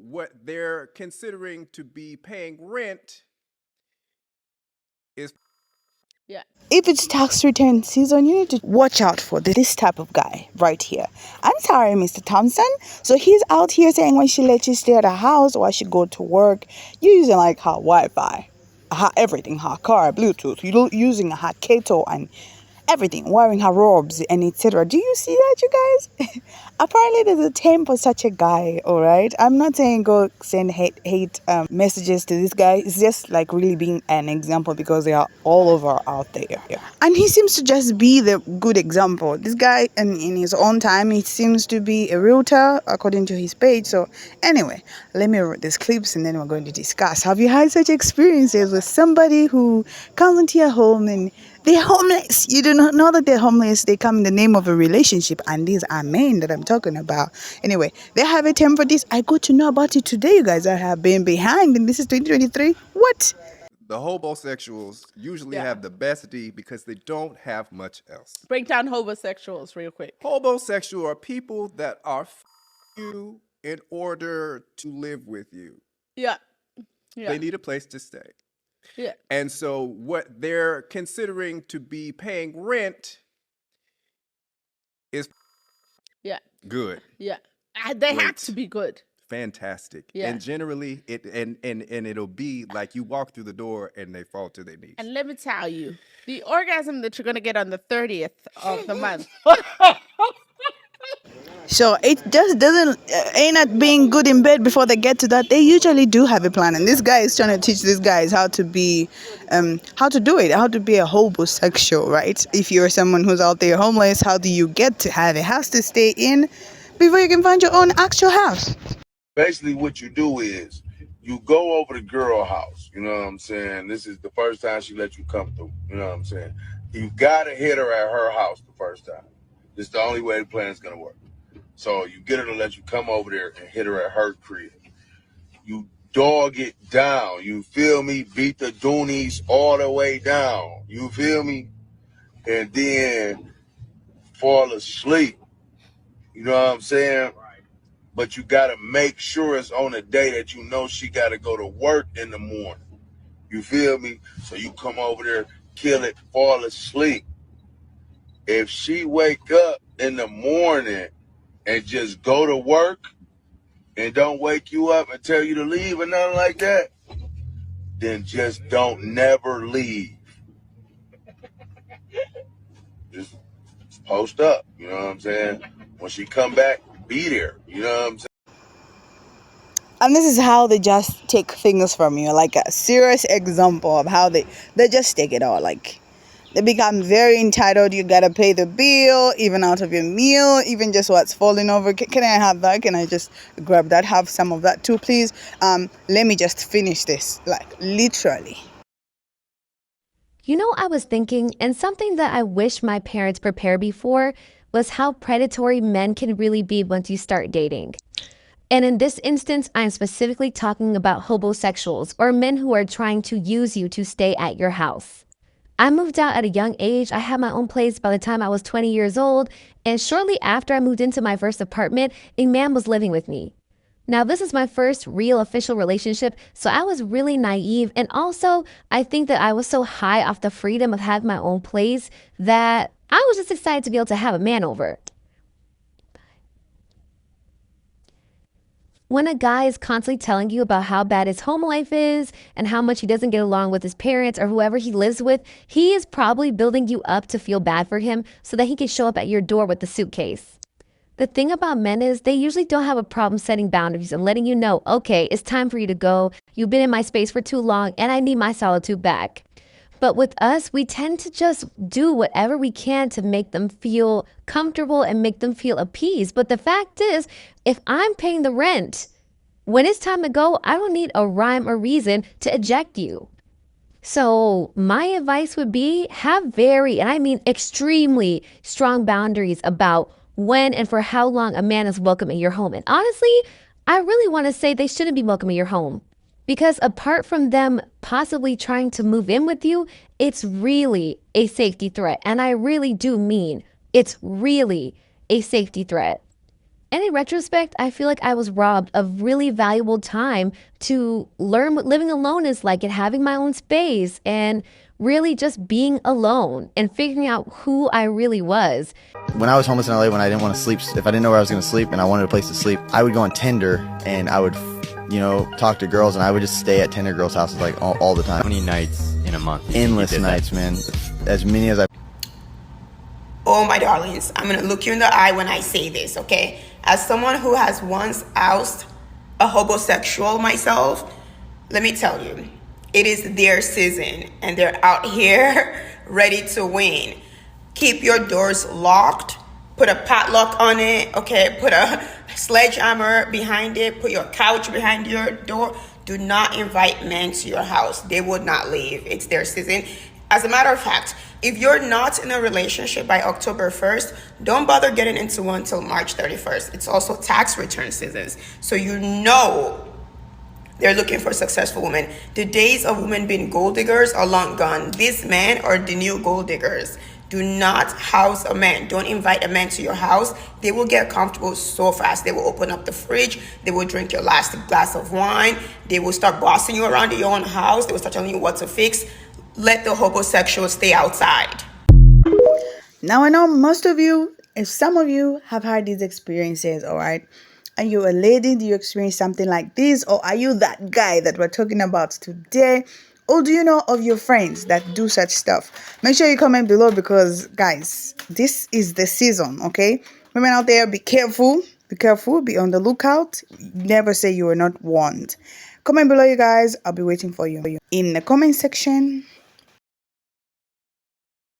what they're considering to be paying rent is Yeah. If it's tax return season, you need to watch out for this type of guy right here. I'm sorry, Mr. Thompson. So he's out here saying when she lets you stay at her house while she go to work, you're using like her Wi-Fi, her everything, her car, Bluetooth, you're using her kettle and everything, wearing her robes and etc. Do you see that, you guys? Apparently, there's a term for such a guy. All right, I'm not saying go send hate messages to this guy. It's just like really being an example because they are all over out there, and he seems to just be the good example. This guy, in his own time, he seems to be a realtor according to his page. So anyway, let me read these clips and then we're going to discuss. Have you had such experiences with somebody who comes into your home and they're homeless? You do not know that they're homeless. They come in the name of a relationship, and these are men that I'm talking about. Anyway, they have a term for this. I got to know about it today, you guys. I have been behind, and this is 2023. What? the homosexuals usually Yeah. have the best D because they don't have much else. Break down homosexuals real quick. Homosexual are people that are you in order to live with you. Yeah. Yeah. They need a place to stay. Yeah. And so what they're considering to be paying rent is Yeah. good. Yeah. They have Great. to be good. Fantastic. Yeah. And generally and it'll be like you walk through the door and they fall to their knees. And let me tell you, the orgasm that you're gonna get on the 30th of the month. So it just doesn't ain't not being good in bed before they get to that. They usually do have a plan, and this guy is trying to teach these guys how to be, how to do it, how to be a homosexual, right? If you're someone who's out there homeless, how do you get to have a house to stay in before you can find your own actual house? Basically what you do is you go over to girl house, you know what I'm saying? This is the first time she let you come through, you know what I'm saying? You gotta hit her at her house the first time. This is the only way the plan is gonna work. So you get her to let you come over there and hit her at her crib. You dog it down, you feel me? Beat the doonies all the way down, you feel me? And then fall asleep, you know what I'm saying? But you gotta make sure it's on a day that you know she gotta go to work in the morning. You feel me? So you come over there, kill it, fall asleep. If she wake up in the morning and just go to work and don't wake you up and tell you to leave or nothing like that, then just don't never leave. Just post up, you know what I'm saying? When she come back, be there, you know what I'm saying? And this is how they just take things from you, like a serious example of how they just take it all. Like they become very entitled. You gotta pay the bill, even out of your meal, even just what's falling over. Can I have that? Can I just grab that? Have some of that too, please. Let me just finish this. Like literally. You know, I was thinking, and something that I wish my parents prepared me for was how predatory men can really be once you start dating. And in this instance, I'm specifically talking about homosexuals or men who are trying to use you to stay at your house. I moved out at a young age. I had my own place by the time I was 20 years old, and shortly after I moved into my first apartment, a man was living with me. Now, this is my first real official relationship, so I was really naive, and also I think that I was so high off the freedom of having my own place that I was just excited to be able to have a man over. When a guy is constantly telling you about how bad his home life is and how much he doesn't get along with his parents or whoever he lives with, he is probably building you up to feel bad for him so that he can show up at your door with the suitcase. The thing about men is they usually don't have a problem setting boundaries and letting you know, okay, it's time for you to go. You've been in my space for too long and I need my solitude back. But with us, we tend to just do whatever we can to make them feel comfortable and make them feel appeased. But the fact is, if I'm paying the rent, when it's time to go, I don't need a rhyme or reason to eject you. So my advice would be have very, and I mean extremely strong boundaries about when and for how long a man is welcome in your home. And honestly, I really want to say they shouldn't be welcome in your home. Because apart from them possibly trying to move in with you, it's really a safety threat. And I really do mean it's really a safety threat. And in retrospect, I feel like I was robbed of really valuable time to learn what living alone is like and having my own space and really just being alone and figuring out who I really was. When I was homeless in LA, when I didn't want to sleep, if I didn't know where I was going to sleep and I wanted a place to sleep, I would go on Tinder and I would, talk to girls, and I would just stay at Tinder girls' houses like all the time. How many nights in a month? Endless nights, man. As many as I. Oh, my darlings, I'm going to look you in the eye when I say this, okay? As someone who has once ousted a homosexual myself, let me tell you, it is their season and they're out here ready to win. Keep your doors locked. Put a padlock on it, okay? Put a sledgehammer behind it. Put your couch behind your door. Do not invite men to your house. They would not leave. It's their season. As a matter of fact, if you're not in a relationship by October 1st, don't bother getting into one till March 31st. It's also tax return seasons. So they're looking for successful women. The days of women being gold diggers are long gone. These men are the new gold diggers. Do not house a man. Don't invite a man to your house. They will get comfortable so fast. They will open up the fridge. They will drink your last glass of wine. They will start bossing you around your own house. They will start telling you what to fix. Let the homosexuals stay outside. Now, I know most of you, if some of you have had these experiences, all right? Are you a lady? Do you experience something like this? Or are you that guy that we're talking about today? Or do you know of your friends that do such stuff? Make sure you comment below because, guys, this is the season, okay? Women out there, be careful. Be careful. Be on the lookout. Never say you were not warned. Comment below, you guys. I'll be waiting for you in the comment section.